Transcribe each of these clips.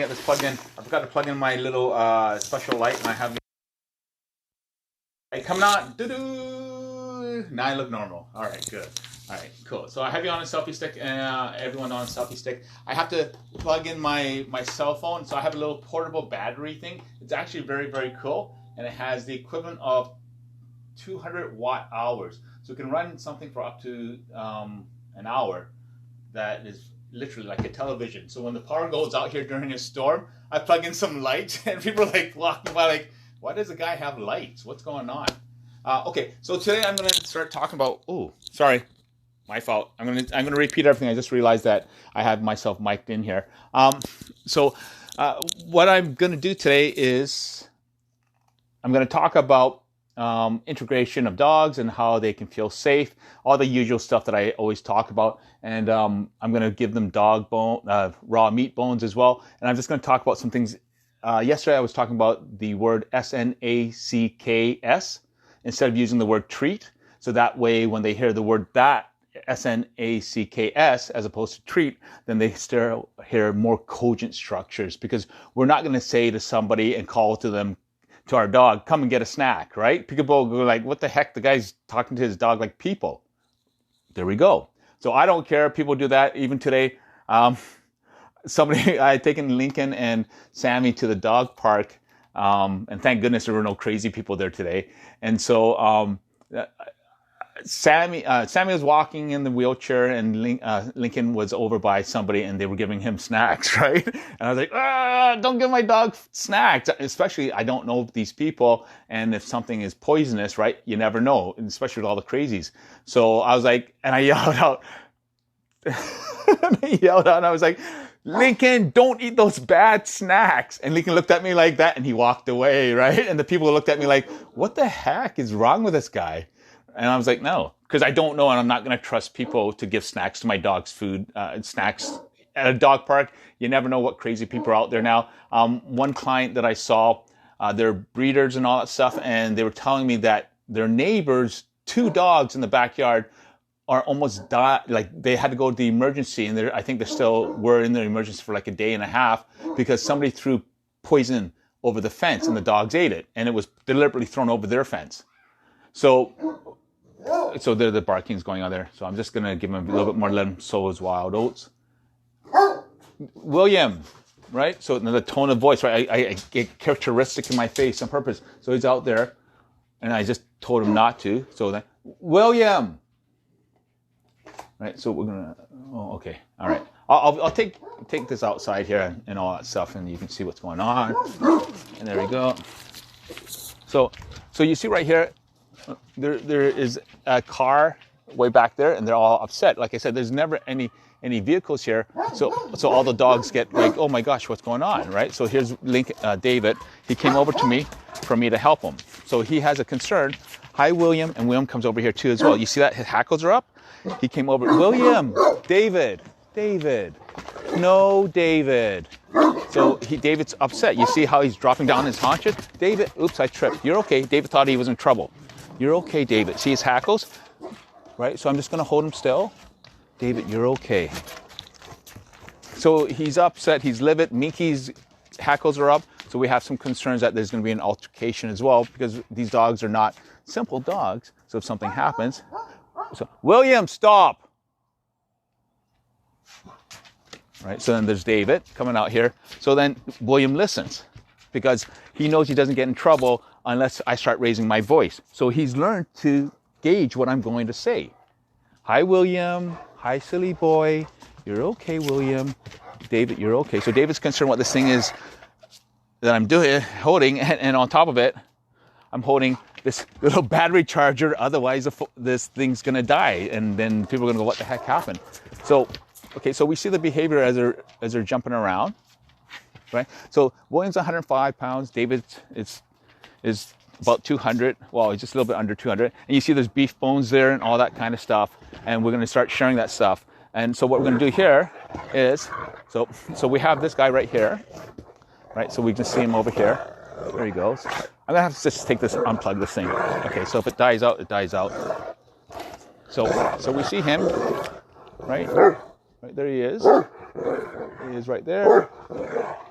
get this plugged in. I forgot to plug in my little special light, and I have it coming on. Doo-doo. Now I look normal. All right, good. All right, cool. So I have you on a selfie stick, and everyone on a selfie stick. I have to plug in my cell phone, so I have a little portable battery thing. It's actually very, very cool, and it has the equivalent of 200 watt hours. So it can run something for up to an hour that is literally like a television. So when the power goes out here during a storm, I plug in some lights, and people are like walking by like, why does the guy have lights? What's going on? Okay, so today I'm going to start talking about, oh, sorry, my fault. I'm going to repeat everything. I just realized that I have myself mic'd in here. So what I'm going to do today is I'm going to talk about integration of dogs and how they can feel safe, all the usual stuff that I always talk about. And I'm going to give them dog bone, raw meat bones as well. And I'm just going to talk about some things. Yesterday I was talking about the word snacks instead of using the word treat. So that way when they hear the word that, snacks, as opposed to treat, then they still hear more cogent structures, because we're not going to say to somebody and call to our dog, come and get a snack, right? People go like, what the heck? The guy's talking to his dog like people. There we go. So I don't care. People do that even today. I had taken Lincoln and Sammy to the dog park, and thank goodness there were no crazy people there today. And so Sammy was walking in the wheelchair, and Lincoln was over by somebody, and they were giving him snacks, right? And I was like, don't give my dog snacks. Especially, I don't know these people, and if something is poisonous, right, you never know, especially with all the crazies. So I was like, and I yelled out, and I was like, Lincoln, don't eat those bad snacks. And Lincoln looked at me like that, and he walked away, right? And the people looked at me like, what the heck is wrong with this guy? And I was like, no, because I don't know, and I'm not going to trust people to give snacks to my dog's food, snacks at a dog park. You never know what crazy people are out there now. One client that I saw, they're breeders and all that stuff, and they were telling me that their neighbors, 2 dogs in the backyard, are almost died. Like they had to go to the emergency, and I think they still were in the emergency for like a day and a half because somebody threw poison over the fence, and the dogs ate it, and it was deliberately thrown over their fence. So the barking's going on there. So I'm just going to give him a little bit more, let him sow his wild oats. William, right? So the tone of voice, right? I get characteristic in my face on purpose. So he's out there, and I just told him not to. So then, William, right? So we're going to, oh, okay. All right. I'll take this outside here and all that stuff, and you can see what's going on. And there we go. So you see right here, there is a car way back there, and they're all upset. Like I said, there's never any vehicles here, so all the dogs get like, oh my gosh, what's going on, right? So here's David. He came over to me for me to help him. So he has a concern. Hi, William, and William comes over here too as well. You see that his hackles are up? He came over. William, David, no, David. So David's upset. You see how he's dropping down his haunches? David, oops, I tripped. You're okay. David thought he was in trouble. You're okay, David. See his hackles? Right? So I'm just going to hold him still. David, you're okay. So he's upset. He's livid. Mickey's hackles are up. So we have some concerns that there's going to be an altercation as well, because these dogs are not simple dogs. So if something happens. So, William, stop. Right? So then there's David coming out here. So then William listens, because he knows he doesn't get in trouble unless I start raising my voice. So he's learned to gauge what I'm going to say. Hi, William. Hi, silly boy. You're okay, William. David, you're okay. So David's concerned what this thing is that I'm holding, and on top of it, I'm holding this little battery charger. Otherwise, this thing's going to die, and then people are going to go, what the heck happened? So, okay, so we see the behavior as they're jumping around, right? So William's 105 pounds. David is about 200. Well, he's just a little bit under 200. And you see there's beef bones there and all that kind of stuff. And we're going to start sharing that stuff. And so what we're going to do here is, so we have this guy right here, right? So we can see him over here. There he goes. I'm going to have to just unplug this thing. Okay, so if it dies out, it dies out. So we see him, right? Right there he is. He is right there.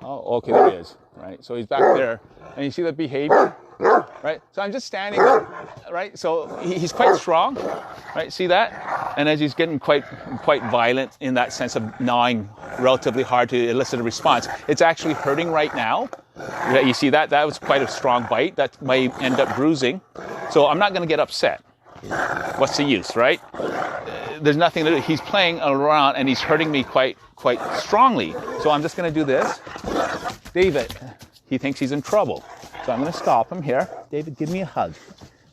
Oh, okay, there he is. Right, so he's back there. And you see the behavior? Right, so I'm just standing up, right? So he's quite strong, right? See that? And as he's getting quite violent in that sense of gnawing relatively hard to elicit a response, it's actually hurting right now. You see that? That was quite a strong bite. That might end up bruising. So I'm not going to get upset. What's the use, right? There's nothing to do. He's playing around and he's hurting me quite strongly. So I'm just going to do this. David, he thinks he's in trouble. So I'm going to stop him here. David, give me a hug.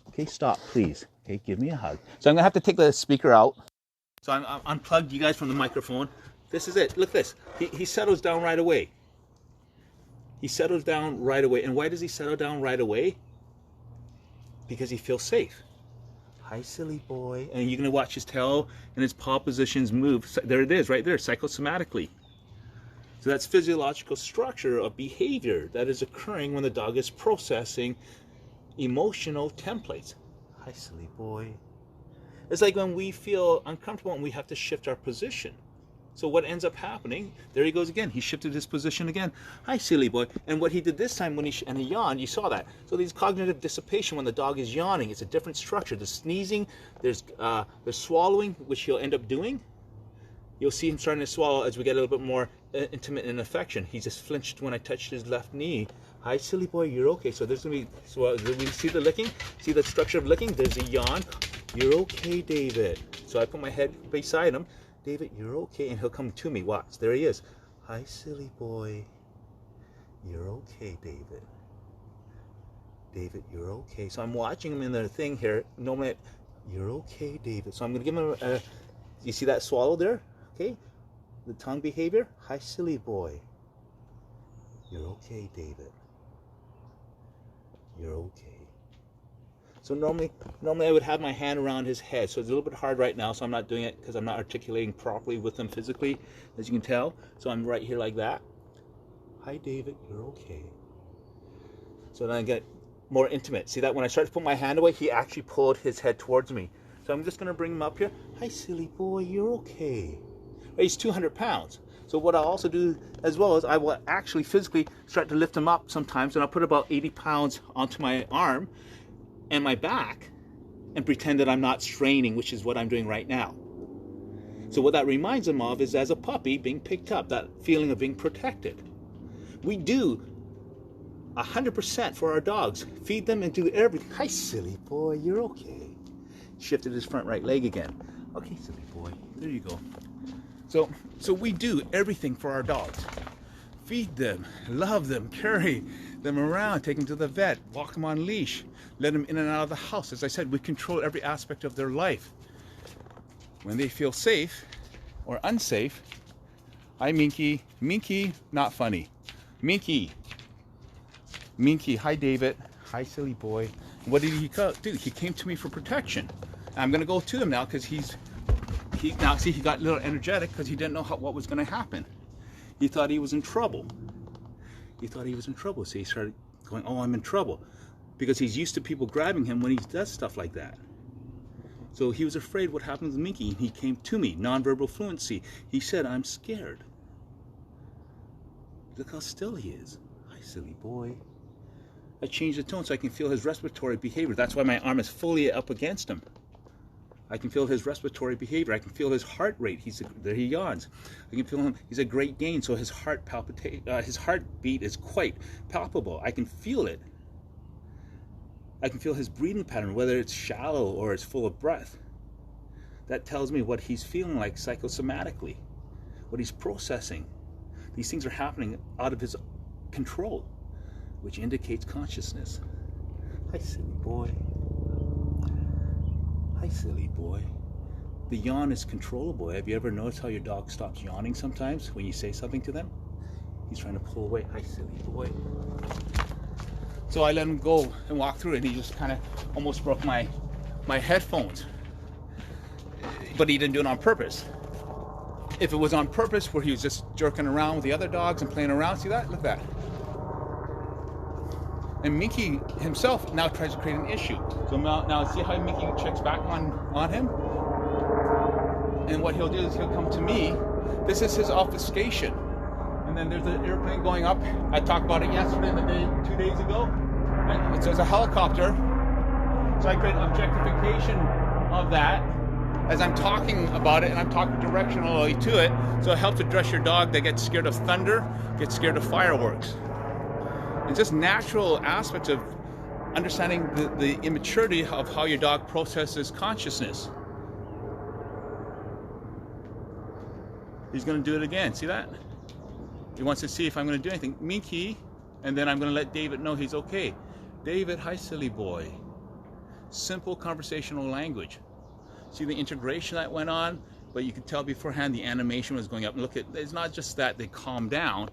Okay, stop, please. Okay, give me a hug. So I'm going to have to take the speaker out. So I'm unplugged you guys from the microphone. This is it. Look at this. He settles down right away. He settles down right away. And why does he settle down right away? Because he feels safe. Hi, silly boy. And you're going to watch his tail and his paw positions move. There it is, right there, psychosomatically. So that's physiological structure of behavior that is occurring when the dog is processing emotional templates. Hi, silly boy. It's like when we feel uncomfortable and we have to shift our position. So what ends up happening, there he goes again. He shifted his position again. Hi, silly boy. And what he did this time when he yawned, you saw that. So there's cognitive dissipation when the dog is yawning. It's a different structure. There's sneezing, there's swallowing, which he'll end up doing. You'll see him starting to swallow as we get a little bit more intimate in affection. He just flinched when I touched his left knee. Hi, silly boy, you're okay. So there's going to be, so we see the licking? See the structure of licking? There's a yawn. You're okay, David. So I put my head beside him. David, you're okay. And he'll come to me. Watch, there he is. Hi, silly boy. You're okay, David. David, you're okay. So I'm watching him in the thing here. Normally, you're okay, David. So I'm going to give him a, you see that swallow there? Okay, the tongue behavior. Hi, silly boy. You're okay, David. You're okay. So normally I would have my hand around his head. So it's a little bit hard right now. So I'm not doing it because I'm not articulating properly with him physically, as you can tell. So I'm right here like that. Hi, David. You're okay. So then I get more intimate. See that when I start to put my hand away, he actually pulled his head towards me. So I'm just going to bring him up here. Hi, silly boy. You're okay. He's 200 pounds. So what I'll also do as well is I will actually physically start to lift him up sometimes, and I'll put about 80 pounds onto my arm and my back and pretend that I'm not straining, which is what I'm doing right now. So what that reminds him of is as a puppy being picked up, that feeling of being protected. We do 100% for our dogs. Feed them and do everything. Hi, silly boy, you're okay. Shifted his front right leg again. Okay, silly boy, there you go. So we do everything for our dogs. Feed them, love them, carry them around, take them to the vet, walk them on leash, let them in and out of the house. As I said, we control every aspect of their life. When they feel safe or unsafe, hi, Minky. Minky, not funny. Minky. Minky, hi, David. Hi, silly boy. What did he do? He came to me for protection. I'm going to go to him now because he got a little energetic because he didn't know what was going to happen. He thought he was in trouble. So he started going, oh, I'm in trouble. Because he's used to people grabbing him when he does stuff like that. So he was afraid what happened with Minky. He came to me, nonverbal fluency. He said, I'm scared. Look how still he is. Hi, silly boy. I changed the tone so I can feel his respiratory behavior. That's why my arm is fully up against him. I can feel his respiratory behavior. I can feel his heart rate. There he yawns. I can feel him. He's a Great Dane, so his heartbeat is quite palpable. I can feel it. I can feel his breathing pattern, whether it's shallow or it's full of breath. That tells me what he's feeling like psychosomatically, what he's processing. These things are happening out of his control, which indicates consciousness. Hi, silly boy. Hi, silly boy. The yawn is controllable. Have you ever noticed how your dog stops yawning sometimes when you say something to them? He's trying to pull away. Hi, silly boy. So I let him go and walk through it, and he just kind of almost broke my headphones. But he didn't do it on purpose. If it was on purpose, where he was just jerking around with the other dogs and playing around, see that? Look at that. And Minky himself now tries to create an issue. So now see how Minky checks back on him? And what he'll do is he'll come to me, This is his obfuscation. And then there's an airplane going up. I talked about it yesterday, the day, 2 days ago. Right? So it's a helicopter. So I create objectification of that as I'm talking about it, and I'm talking directionally to it. So it helps address your dog that gets scared of thunder, gets scared of fireworks. It's just natural aspects of understanding the immaturity of how your dog processes consciousness. He's going to do it again. See that? He wants to see if I'm going to do anything. Minky, and then I'm going to let David know he's okay. David, hi, silly boy. Simple conversational language. See the integration that went on? But you could tell beforehand the animation was going up. And look, it's not just that they calm down.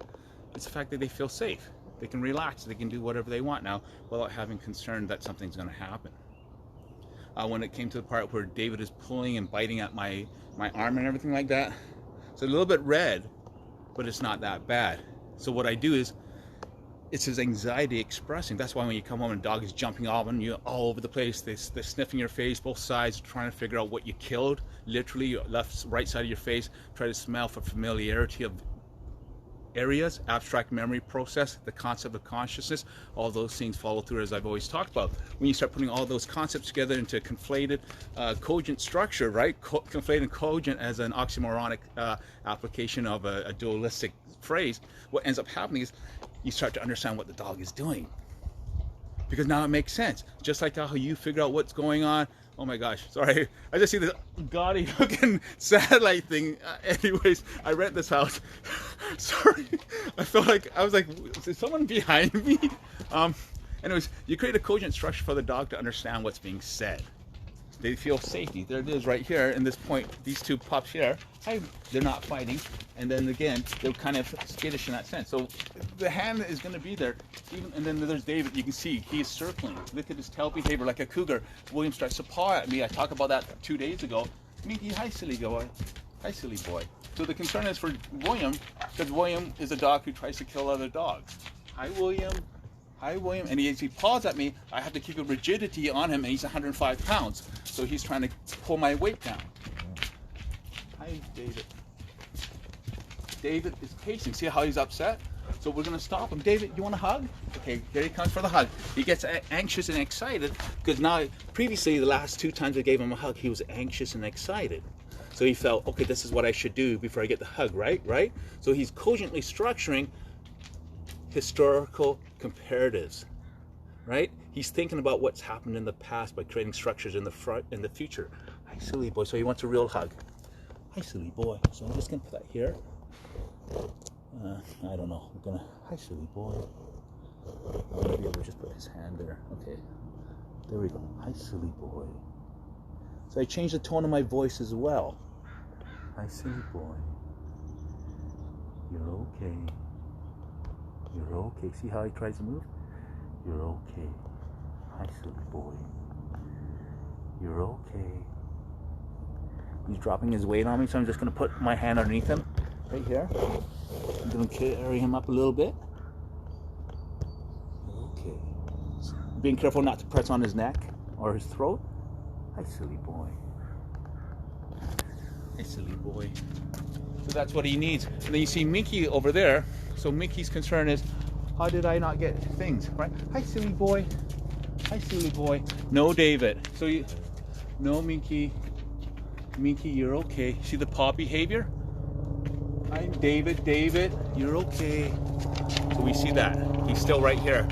It's the fact that they feel safe. They can relax. They can do whatever they want now without having concern that something's going to happen. When it came to the part where David is pulling and biting at my arm and everything like that, it's a little bit red, but it's not that bad. So what I do is, it's his anxiety expressing. That's why when you come home and the dog is jumping off and you're all over the place, they're sniffing your face, both sides, trying to figure out what you killed, literally your left, right side of your face, try to smell for familiarity of areas, abstract memory process, the concept of consciousness, all those things follow through, as I've always talked about. When you start putting all those concepts together into conflated, cogent structure, right? Conflated cogent as an oxymoronic application of a dualistic phrase, what ends up happening is you start to understand what the dog is doing. Because now it makes sense. Just like how you figure out what's going on. Oh my gosh, sorry. I just see this gaudy looking satellite thing. Anyways, I rent this house. Sorry. I felt like, I was like, is someone behind me? Anyways, you create a cogent structure for the dog to understand what's being said. They feel safety. There it is right here in this point. These two pups here, they're not fighting. And then again, they're kind of skittish in that sense. So the hand is going to be there. And then there's David. You can see he's circling. Look at his tail behavior like a cougar. William starts to paw at me. I talked about that 2 days ago. Minky, hi, silly boy. Hi, silly boy. So the concern is for William, because William is a dog who tries to kill other dogs. Hi, William. Hi, William. And as he paws at me, I have to keep a rigidity on him, and he's 105 pounds. So he's trying to pull my weight down. Hi, David. David is pacing. See how he's upset? So we're going to stop him. David, you want a hug? Okay, here he comes for the hug. He gets anxious and excited because now, previously, the last 2 times I gave him a hug, he was anxious and excited. So he felt, okay, this is what I should do before I get the hug, right? So he's cogently structuring historical comparatives, right? He's thinking about what's happened in the past by creating structures in the future. Hi, silly boy. So he wants a real hug. Hi, silly boy. So I'm just gonna put that here. I don't know. I'm gonna. Hi, silly boy. I'm gonna be able to just put his hand there. Okay. There we go. Hi, silly boy. So I changed the tone of my voice as well. Hi, silly boy. You're okay. You're okay. See how he tries to move? You're okay. Hi, silly boy. You're okay. He's dropping his weight on me, so I'm just going to put my hand underneath him, right here. I'm going to carry him up a little bit. Okay. Being careful not to press on his neck or his throat. Hi, silly boy. Hi, silly boy. So that's what he needs. And then you see Minky over there. So Minky's concern is, how did I not get things, right? Hi, silly boy. Hi, silly boy. No, David. So you, no, Minky. Minky, you're okay. See the paw behavior? Hi, David. David, you're okay. So we see that. He's still right here.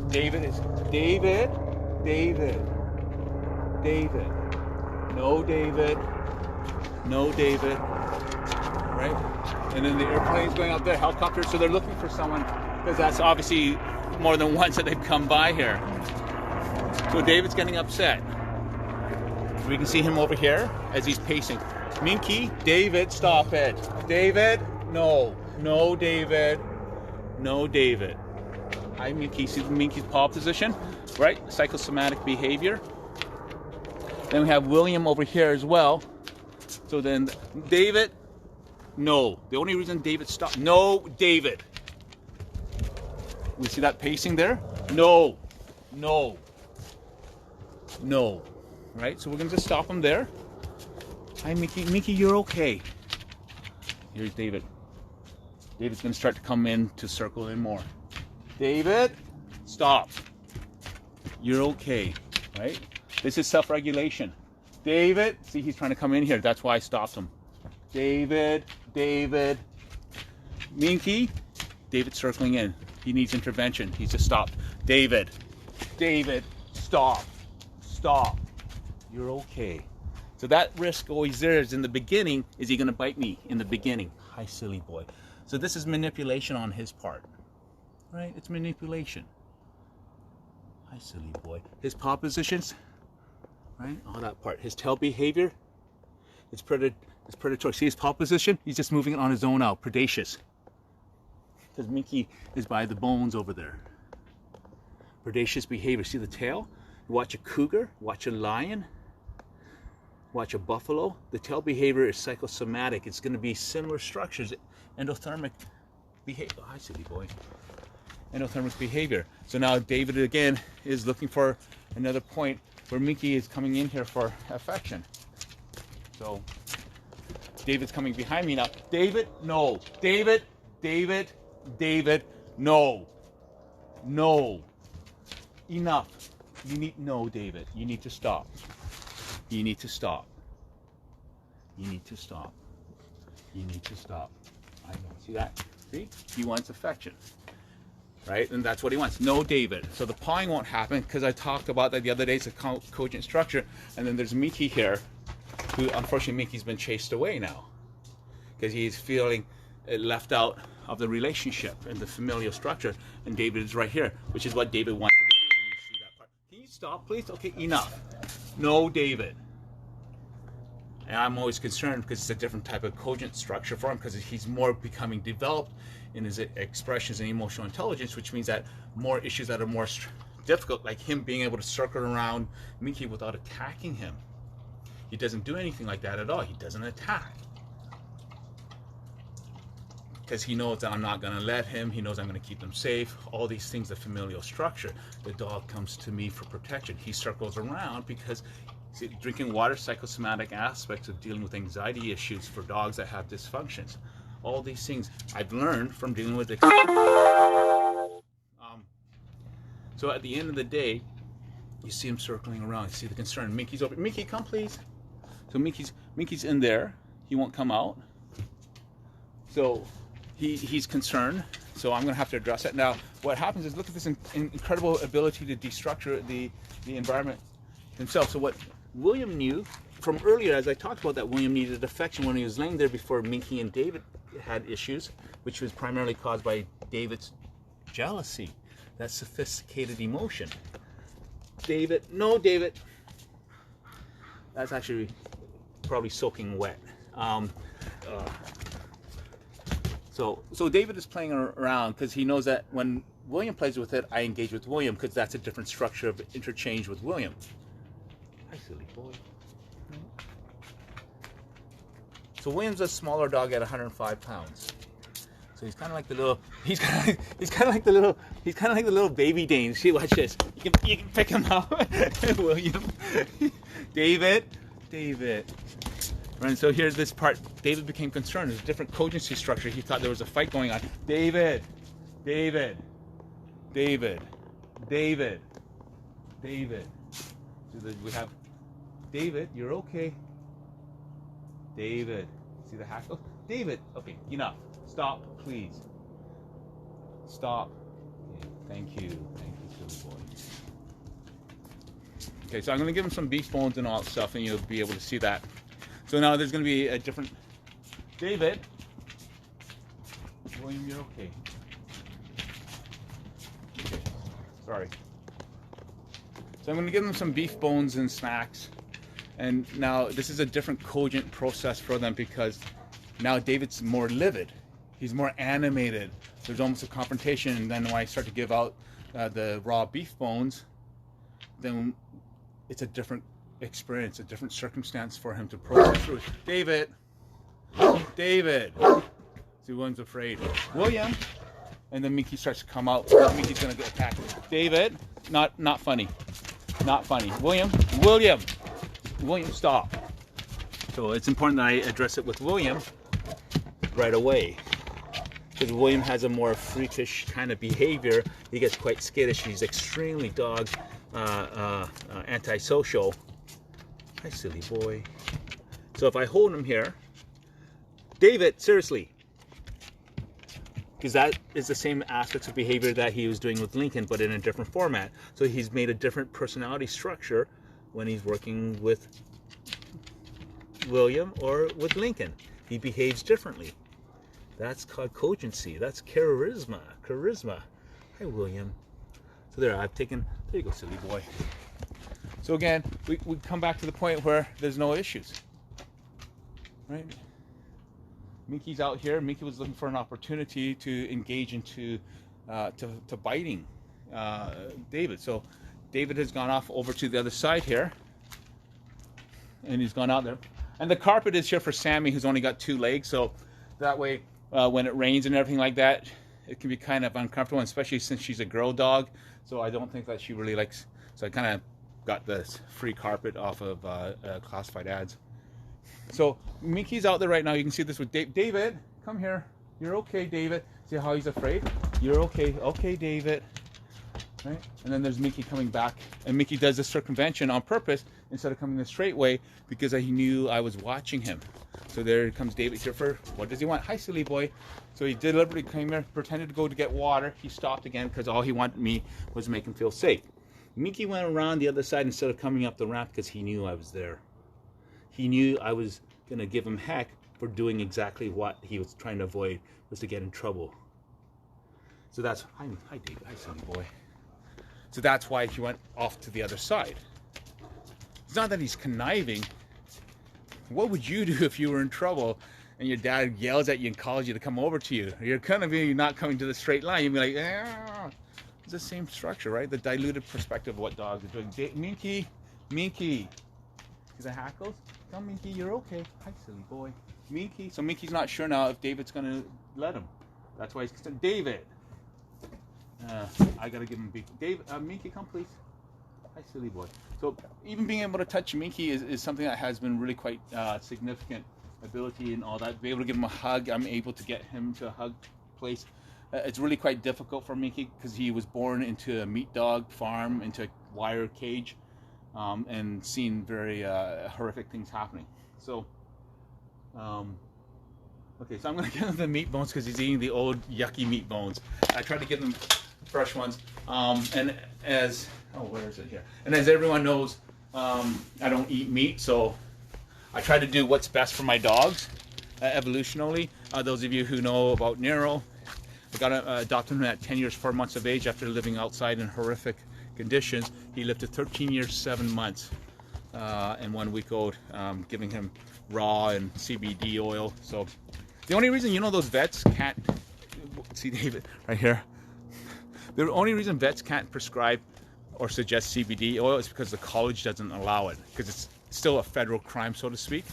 David is, David. David. David. No, David. No, David. Right? And then the airplane's going up there, helicopter, so they're looking for someone, because that's obviously more than once that they've come by here. So David's getting upset. We can see him over here as he's pacing. Minky, David, stop it. David, no. No, David. No, David. Hi, Minky. See Minky's paw position? Right? Psychosomatic behavior. Then we have William over here as well. So then, David, no. The only reason David stopped, no, David. We see that pacing there? No, no, no. Right? So we're going to just stop him there. Hi, Mickey. Mickey, you're okay. Here's David. David's going to start to come in to circle in more. David, stop. You're okay, right? This is self-regulation. David, see, he's trying to come in here. That's why I stopped him. David, David. Minky, David's circling in. He needs intervention. He's just stopped. David, David, stop. Stop. You're okay. So that risk always there is in the beginning. Is he going to bite me in the beginning? Hi, silly boy. So this is manipulation on his part, right? It's manipulation. Hi, silly boy. His paw positions, right? All that part. His tail behavior, it's predatory. See his paw position? He's just moving it on his own out. Predacious. Because Minky is by the bones over there. Predacious behavior. See the tail? You watch a cougar, watch a lion, watch a buffalo. The tail behavior is psychosomatic. It's going to be similar structures. Endothermic behavior. Oh, hi, silly boy. Endothermic behavior. So now David again is looking for another point where Minky is coming in here for affection. So David's coming behind me now. David, no. David, David, David, no. No. Enough. You need, no, David. You need to stop. You need to stop. You need to stop. You need to stop. I know. See that? See? He wants affection. Right? And that's what he wants. No, David. So the pawing won't happen because I talked about that the other day. It's a cogent structure. And then there's Minky here, who unfortunately Minky's been chased away now because he's feeling left out of the relationship and the familial structure. And David is right here, which is what David wanted to do. You see that part? Can you stop, please? Okay, enough. No, David. And I'm always concerned because it's a different type of cogent structure for him because he's more becoming developed in his expressions and emotional intelligence, which means that more issues that are more difficult, like him being able to circle around Minky without attacking him. He doesn't do anything like that at all. He doesn't attack. Because he knows that I'm not going to let him. He knows I'm going to keep him safe. All these things, the familial structure. The dog comes to me for protection. He circles around because see, drinking water, psychosomatic aspects of dealing with anxiety issues for dogs that have dysfunctions. All these things I've learned from dealing with it. So at the end of the day, you see him circling around. You see the concern. Minky's over. Minky, come please. So Minky's in there. He won't come out. So he's concerned. So I'm going to have to address it. Now, what happens is look at this incredible ability to destructure the environment himself. So what William knew from earlier, as I talked about, that William needed affection when he was laying there before Minky and David had issues, which was primarily caused by David's jealousy, that sophisticated emotion. David, no, David. That's actually probably soaking wet. So David is playing around because he knows that when William plays with it, I engage with William because that's a different structure of interchange with William. Hi, silly boy. So William's a smaller dog at 105 pounds. So he's kind of like the little, he's kind of like the little baby Danes. See, watch this. You can pick him up, William. David. Right, so here's this part. David became concerned. There's a different cogency structure. He thought there was a fight going on. David. So we have David. You're okay. David. See the hackle? David. Okay, enough. Stop, please. Stop. Okay, thank you, silly boy. Okay, so I'm going to give him some beef bones and all that stuff, and you'll be able to see that. So now there's going to be a different... David. William, you're okay. Okay, sorry. So I'm going to give them some beef bones and snacks. And now this is a different cogent process for them because now David's more livid. He's more animated. There's almost a confrontation. And then when I start to give out the raw beef bones, then it's a different experience, a different circumstance for him to process through. David. See, William's afraid. William. And then Minky starts to come out. Minky's going to get attacked. David. Not funny. Not funny. William, stop. So it's important that I address it with William right away. Because William has a more freakish kind of behavior. He gets quite skittish. He's extremely dog antisocial. Hi, silly boy. So if I hold him here, David, seriously. Because that is the same aspects of behavior that he was doing with Lincoln, but in a different format. So he's made a different personality structure when he's working with William or with Lincoln. He behaves differently. That's called cogency. That's charisma. Charisma. Hi, William. So there, I've taken... There you go, silly boy. So again, we come back to the point where there's no issues. Right? Minky's out here. Minky was looking for an opportunity to engage into to biting David. So David has gone off over to the other side here. And he's gone out there. And the carpet is here for Sammy, who's only got 2 legs. So that way... when it rains and everything like that, it can be kind of uncomfortable, especially since she's a girl dog. So I don't think that she really likes. So I kind of got this free carpet off of classified ads. So Minky's out there right now. You can see this with Dave. David, come here. You're okay, David. See how he's afraid? You're okay. Okay, David. Right? And then there's Minky coming back. And Minky does this circumvention on purpose instead of coming the straight way because he knew I was watching him. So there comes David here for, what does he want? Hi, silly boy. So he deliberately came here, pretended to go to get water. He stopped again because all he wanted me was to make him feel safe. Minky went around the other side instead of coming up the ramp because he knew I was there. He knew I was going to give him heck for doing exactly what he was trying to avoid, was to get in trouble. So that's, hi David, hi silly boy. So that's why he went off to the other side. It's not that he's conniving. What would you do if you were in trouble and your dad yells at you and calls you to come over to you? You're kind of not coming to the straight line. You'd be like, it's the same structure, right? The diluted perspective of what dogs are doing. Minky. Is it hackles? Come, Minky, you're okay. Hi, silly boy. Minky. So Minky's not sure now if David's going to let him. That's why he's saying, David. I got to give him a beat. David, Minky, come please. Hi, silly boy. So even being able to touch Minky is something that has been really quite significant ability and all that. Be able to give him a hug. I'm able to get him to a hug place. It's really quite difficult for Minky because he was born into a meat dog farm, into a wire cage, and seen very horrific things happening. So, okay, so I'm going to give him the meat bones because he's eating the old yucky meat bones. I tried to give him fresh ones, and as where is it here? And as everyone knows, I don't eat meat, so I try to do what's best for my dogs evolutionarily. Those of you who know about Nero, I got to adopt him at 10 years 4 months of age after living outside in horrific conditions. He lived to 13 years 7 months and 1 week old, giving him raw and CBD oil. So the only reason, those vets can't see David right here. The only reason vets can't prescribe or suggest CBD oil is because the college doesn't allow it, because it's still a federal crime, so to speak.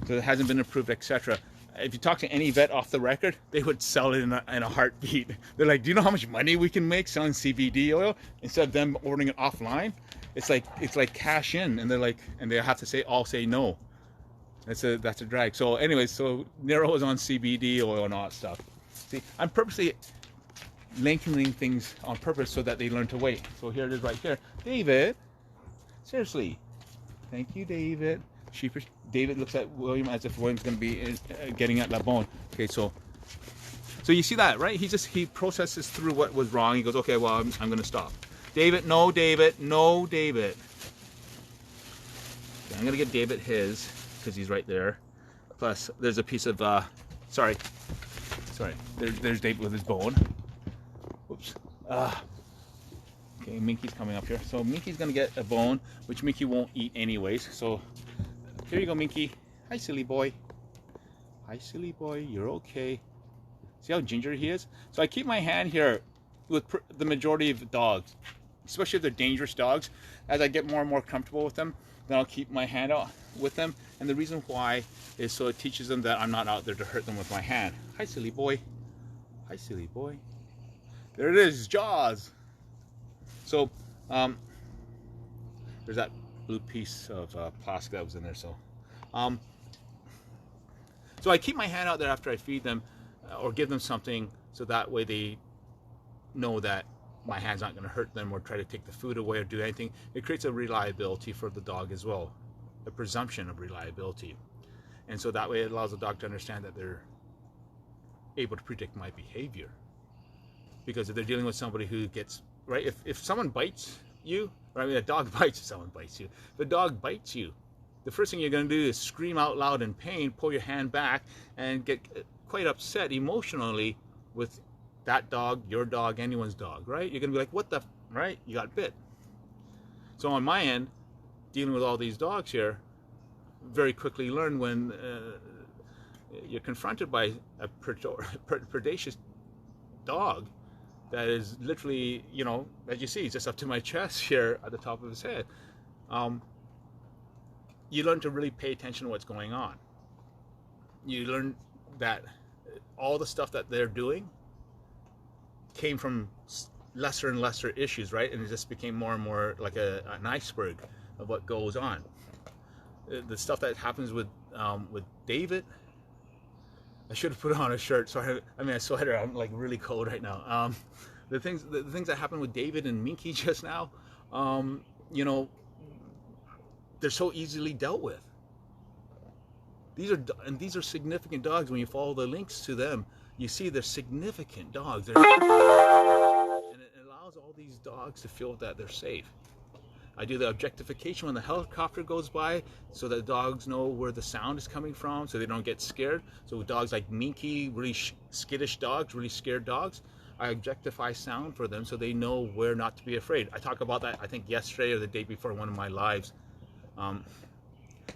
So it hasn't been approved, etc. If you talk to any vet off the record, they would sell it in a heartbeat. They're like, do you know how much money we can make selling CBD oil instead of them ordering it offline? It's like cash in, and they're like, and they have to all say no. That's a drag. So anyways, so Nero is on CBD oil and all that stuff. See, I'm purposely lengthening things on purpose so that they learn to wait. So here it is right here. David, seriously. Thank you, David. Sheepish. David looks at William as if William's going to be getting at La Bone. Okay, so you see that, right? He processes through what was wrong. He goes, okay, well, I'm going to stop. David, no, David, no, David. Okay, I'm going to give David his, because he's right there. Plus, there's a piece of, sorry. There's David with his bone. Whoops. Okay, Minky's coming up here. So Minky's going to get a bone, which Minky won't eat anyways. So here you go, Minky. Hi, silly boy. Hi, silly boy. You're okay. See how ginger he is? So I keep my hand here with the majority of dogs, especially if they're dangerous dogs. As I get more and more comfortable with them, then I'll keep my hand out with them. And the reason why is so it teaches them that I'm not out there to hurt them with my hand. Hi, silly boy. Hi, silly boy. There it is, Jaws. So, there's that blue piece of plastic that was in there. So So I keep my hand out there after I feed them or give them something, so that way they know that my hand's not going to hurt them or try to take the food away or do anything. It creates a reliability for the dog as well, a presumption of reliability. And so that way it allows the dog to understand that they're able to predict my behavior. Because if they're dealing with somebody who gets, right, if someone bites you, or I mean a dog bites, someone bites you, if a dog bites you, the first thing you're going to do is scream out loud in pain, pull your hand back, and get quite upset emotionally with that dog, your dog, anyone's dog, right? You're going to be like, what the, right? You got bit. So on my end, dealing with all these dogs here, very quickly learn when you're confronted by a predacious dog that is literally, you know, as you see, it's just up to my chest here at the top of his head. You learn to really pay attention to what's going on. You learn that all the stuff that they're doing came from lesser and lesser issues, right? And it just became more and more like an iceberg of what goes on. The stuff that happens with David, I should have put on a shirt. So I mean a sweater. I'm like really cold right now. The things that happened with David and Minky just now, you know, they're so easily dealt with. These are significant dogs. When you follow the links to them, you see they're significant dogs. And it allows all these dogs to feel that they're safe. I do the objectification when the helicopter goes by, so that dogs know where the sound is coming from, so they don't get scared. So with dogs like Minky, really skittish dogs, really scared dogs, I objectify sound for them so they know where not to be afraid. I talk about that, I think, yesterday or the day before one of my lives.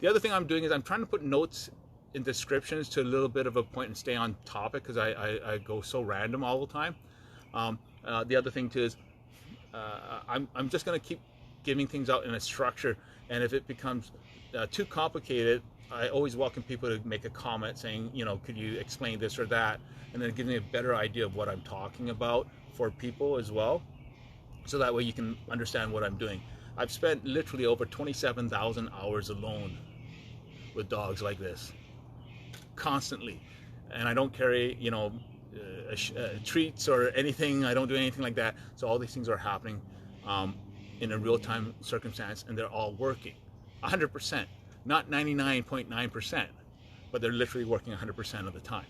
The other thing I'm doing is I'm trying to put notes in descriptions to a little bit of a point and stay on topic, because I go so random all the time. The other thing too is I'm just going to keep giving things out in a structure, and if it becomes too complicated, I always welcome people to make a comment saying, you know, could you explain this or that, and then give me a better idea of what I'm talking about for people as well, so that way you can understand what I'm doing. I've spent literally over 27,000 hours alone with dogs like this, constantly, and I don't carry, you know, treats or anything. I don't do anything like that. So all these things are happening in a real-time circumstance, and they're all working 100%, not 99.9%, but they're literally working 100% of the time.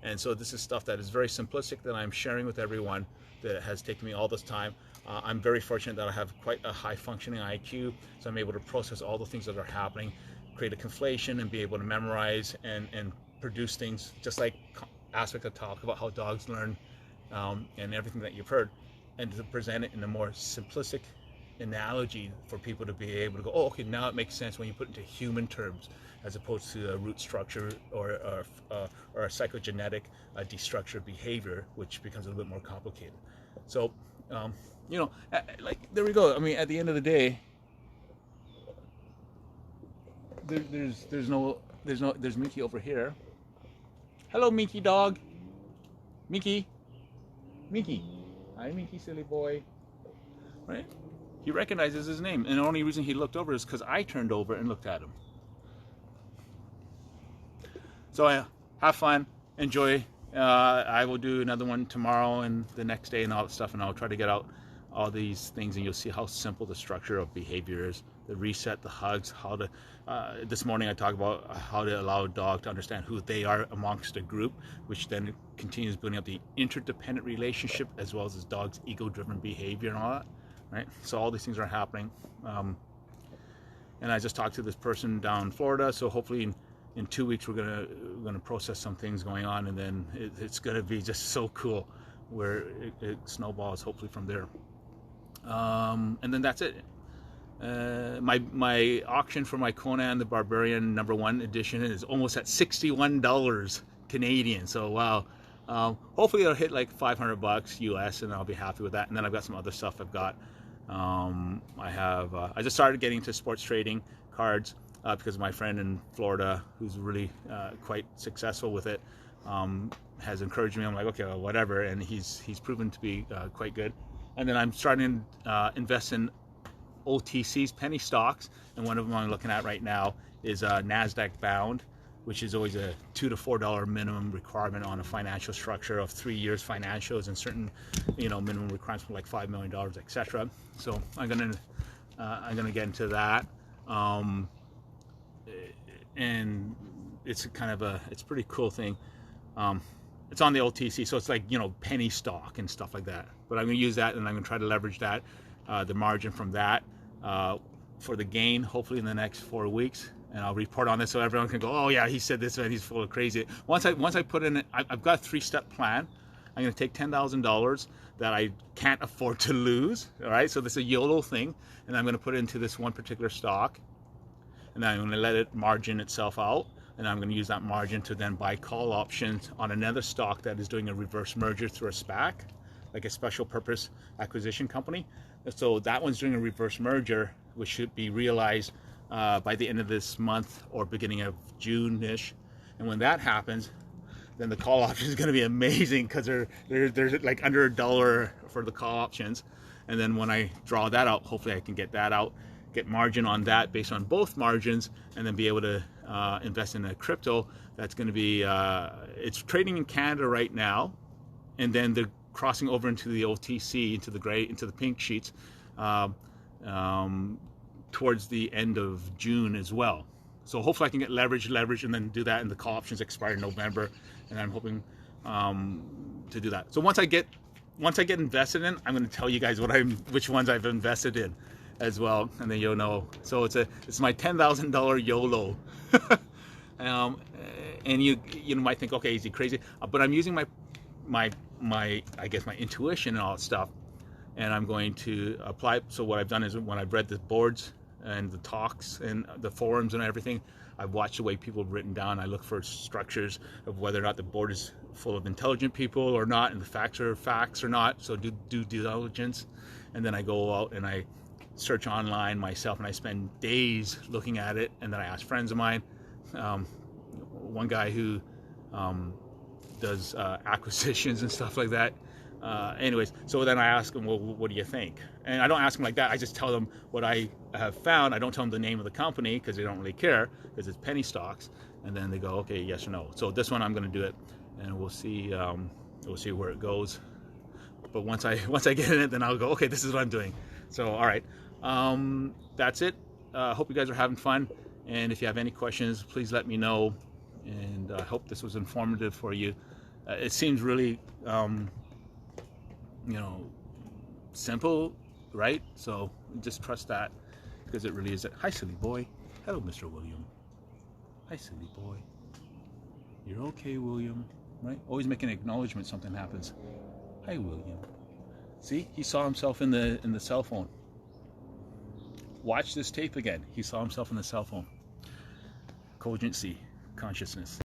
And so this is stuff that is very simplistic that I'm sharing with everyone, that has taken me all this time. I'm very fortunate that I have quite a high functioning IQ, so I'm able to process all the things that are happening, create a conflation, and be able to memorize and produce things, just like aspects of talk about how dogs learn, and everything that you've heard, and to present it in a more simplistic analogy for people to be able to go, oh, okay, now it makes sense when you put it into human terms, as opposed to a root structure or a psychogenetic destructured behavior, which becomes a little bit more complicated. So, you know, like, there we go. I mean, at the end of the day, there's Minky over here. Hello, Minky dog. Minky. Hi, Minky, silly boy. Right? He recognizes his name, and the only reason he looked over is because I turned over and looked at him. So have fun, enjoy. I will do another one tomorrow and the next day and all that stuff, and I'll try to get out all these things, and you'll see how simple the structure of behavior is. The reset, the hugs, how to, this morning I talked about how to allow a dog to understand who they are amongst a group, which then continues building up the interdependent relationship, as well as this dog's ego-driven behavior and all that, right? So all these things are happening. And I just talked to this person down in Florida, so hopefully in 2 weeks we're gonna process some things going on, and then it's gonna be just so cool, where it snowballs hopefully from there. And then that's it. My auction for my Conan the Barbarian #1 edition is almost at $61 Canadian. So wow. Hopefully it'll hit like $500 US, and I'll be happy with that. And then I've got some other stuff I've got. I just started getting into sports trading cards because my friend in Florida, who's really quite successful with it, has encouraged me. I'm like, okay, well, whatever, and he's proven to be quite good. And then I'm starting to invest in OTCs, penny stocks, and one of them I'm looking at right now is NASDAQ bound. which is always a $2 to $4 minimum requirement on a financial structure of 3 years financials and certain, minimum requirements for like $5 million, etc. So I'm gonna get into that, and it's kind of it's a pretty cool thing. It's on the OTC, so it's like penny stock and stuff like that. But I'm gonna use that, and I'm gonna try to leverage that, the margin from that, for the gain, hopefully in the next 4 weeks. And I'll report on this so everyone can go, oh yeah, he said this and he's full of crazy. Once I put in, I've got a 3-step plan. I'm going to take $10,000 that I can't afford to lose. All right, so this is a YOLO thing, and I'm going to put it into this one particular stock, and then I'm going to let it margin itself out, and I'm going to use that margin to then buy call options on another stock that is doing a reverse merger through a SPAC, like a special purpose acquisition company. So that one's doing a reverse merger, which should be realized by the end of this month or beginning of June-ish. And when that happens, then the call option is going to be amazing, because they're like under $1 for the call options. And then when I draw that out, hopefully I can get that out, get margin on that based on both margins, and then be able to invest in a crypto that's going to be, it's trading in Canada right now, and then they're crossing over into the OTC, into the pink sheets, towards the end of June as well. So hopefully I can get leverage, and then do that, and the call options expire in November, and I'm hoping to do that. So once I get invested in, I'm going to tell you guys which ones I've invested in as well, and then you'll know. So it's my $10,000 YOLO. And you might think, okay, is he crazy? But I'm using my I guess my intuition and all that stuff, and I'm going to apply. So what I've done is, when I've read the boards and the talks and the forums and everything, I've watched the way people have written down. I look for structures of whether or not the board is full of intelligent people or not, and the facts are facts or not. So do due diligence, and then I go out and I search online myself, and I spend days looking at it, and then I ask friends of mine. One guy who does acquisitions and stuff like that. Anyways, so then I ask them, well, what do you think? And I don't ask them like that. I just tell them what I have found. I don't tell them the name of the company, because they don't really care, because it's penny stocks. And then they go, okay, yes or no. So this one I'm going to do it, and we'll see where it goes. But once I get in it, then I'll go, okay, this is what I'm doing. So all right, that's it. Hope you guys are having fun. And if you have any questions, please let me know. And I hope this was informative for you. It seems really simple, right? So just trust that, because it really is it. Hi, silly boy. Hello, Mr. William. Hi, silly boy. You're okay, William, right? Always make an acknowledgement something happens. Hi, William. See, he saw himself in the cell phone. Watch this tape again. He saw himself in the cell phone. Cogency, consciousness.